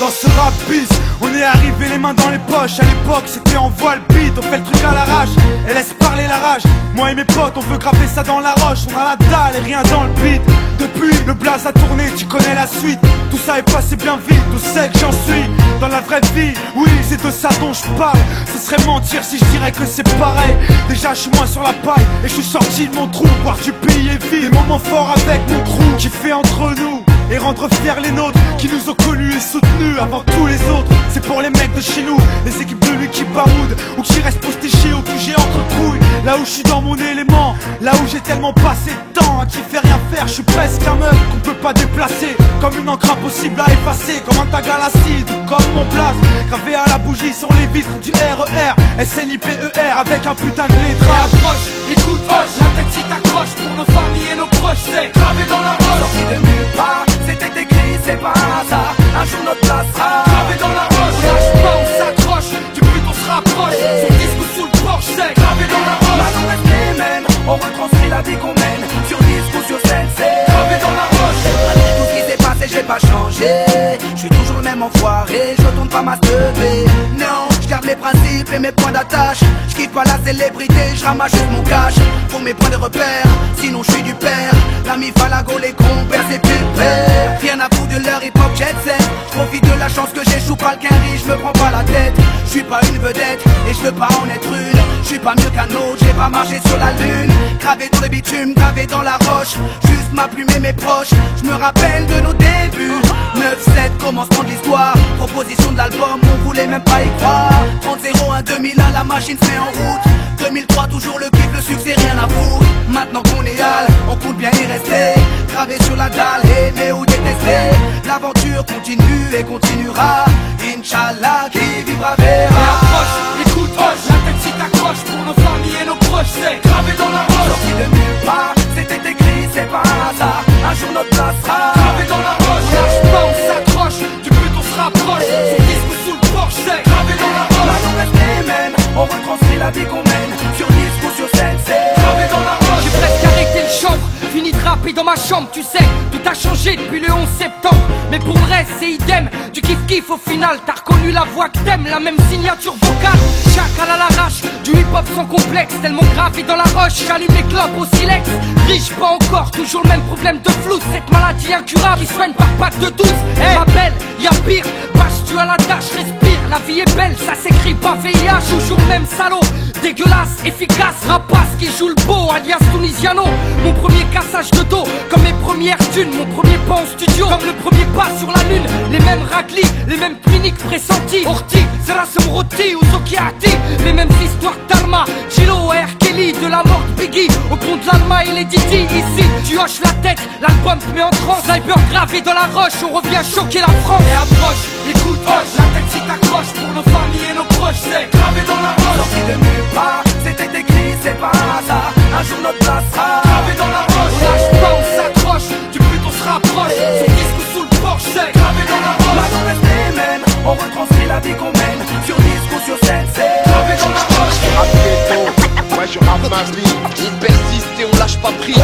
Dans ce rap bis, on est arrivé les mains dans les poches. À l'époque c'était en voile beat, on fait le truc à l'arrache et laisse parler la rage. Moi et mes potes on veut graver ça dans la roche. On a la dalle et rien dans le beat. Depuis le blaze a tourné, tu connais la suite. Tout ça est passé bien vite, tout sait que j'en suis dans la vraie vie, oui c'est de ça dont je parle. Ce serait mentir si je dirais que c'est pareil. Déjà je suis moins sur la paille et je suis sorti de mon trou. Voir du pays est vide, des moments forts avec mon crew qui fait entre nous et rendre fiers les nôtres qui nous ont connus et soutenus avant tous les autres. C'est pour les mecs de chez nous, les équipes de lui qui baroudent ou qui restent postichés au QG entre couilles. Là où je suis dans mon élément, là où j'ai tellement passé de temps à qui fait rien faire. Je suis presque un meuf qu'on peut pas déplacer, comme une encre impossible à effacer, comme un tag à l'acide ou comme mon place gravé à la bougie sur les vitres du RER SNIPER avec un putain de lettrage. Approche, écoute, hoche, la tête si t'accroches pour nos familles et nos proches, c'est gravé dans la roche. Sorti de nulle part, c'était écrit, c'est pas un hasard. Un jour notre place sera gravé dans la roche. On lâche pas, on s'accroche, du but on se rapproche. Son disque sous le porche, c'est gravé dans la roche. Maintenant reste les mêmes, on retranscrit la vie qu'on mène. Sur disque ou sur scène, c'est gravé dans la roche. tout ce qui s'est passé, j'ai pas changé. Je suis toujours le même enfoiré, je tourne pas ma teubée. Non, je garde mes principes et mes points d'attache. Je kiffe pas la célébrité, je ramasse juste mon cash. Pour mes points de repère, sinon je suis du père. L'ami Falago, les compères, c'est pépère. Rien à foutre de leur hip-hop jet set. Je profite de la chance que j'échoue pas le quinri, je me prends pas la tête. Je suis pas une vedette et je veux pas en être une. Je suis pas mieux qu'un autre, j'ai pas marché sur la lune. Gravé dans le bitume, gravé dans la roche. Juste ma plume et mes proches, je me rappelle de nos débuts. 9-7, commencement de l'histoire. Proposition de l'album, on voulait même pas y croire. 30-01, 2001, la machine se met en route. 2003, toujours le kiff, le succès, rien à foutre. Maintenant qu'on est hal, on compte bien y rester. Gravé sur la dalle, aimer ou détester. L'aventure continue et continuera. Inch'Allah, qui vivra verra. Approche, écoute, hoche, la tête si t'accroches pour nos familles et nos proches, c'est gravé dans la roche. Sorti de nulle part, c'était écrit, c'est pas un hasard. Un jour notre place sera gravé dans la roche. On lâche pas, on s'accroche, du but on se rapproche. Son disque sous le porche, c'est gravé dans la roche. Maintenant reste les mêmes, on retranscrit la vie qu'on mène. Sur disque ou sur scène, c'est gravé dans la roche. J'ai presque arrêté le chanvre, fini de rapper dans ma chambre, tu sais. Tout a changé depuis le 11 septembre. Mais pour le reste, c'est idem. Du kiff-kiff au final, t'as reconnu la voix que t'aimes, la même signature vocale. Chacal à l'arrache, du hip-hop sans complexe. Tellement gravé dans la roche, j'allume les clopes au silex. Riche, pas encore, toujours le même problème de flou. Cette maladie incurable, il soigne par pack de 12. Ma belle, y'a pire, bâche-tu à la tâche, respire. La vie est belle, ça s'écrit pas VIH. Toujours le même salaud, dégueulasse, efficace. Rapace qui joue le beau, alias Tunisiano. Mon premier cassage de dos, comme mes premières thunes. Mon premier pas en studio, comme le premier pas sur la lune. Les mêmes raclis, les mêmes cliniques pressentis. Orti, Zerasem Roti ou Zokiati. Les mêmes histoires d'Alma, Gilo et R. Kelly. De la mort de Biggie, au pont de l'Alma et les Didi. Ici, tu hoches la tête, l'album te met en transe. Sniper gravé dans la roche, on revient choquer la France. Et approche, écoute, hoche, la tête si t'accroches pour nos familles et nos proches, c'est gravé dans la roche. sorti de nulle part, c'était écrit, c'est pas un hasard. Un jour notre place sera gravé dans la roche. On lâche pas, on s'accroche, du but on se rapproche. Son disque sous le porche, c'est gravé dans la roche. Maintenant reste les mêmes, on retranscrit la vie qu'on mène. Sur disque ou sur scène, c'est gravé dans la roche. Rap ghetto, ouais je rappe ma vie. On persiste et on lâche pas prise.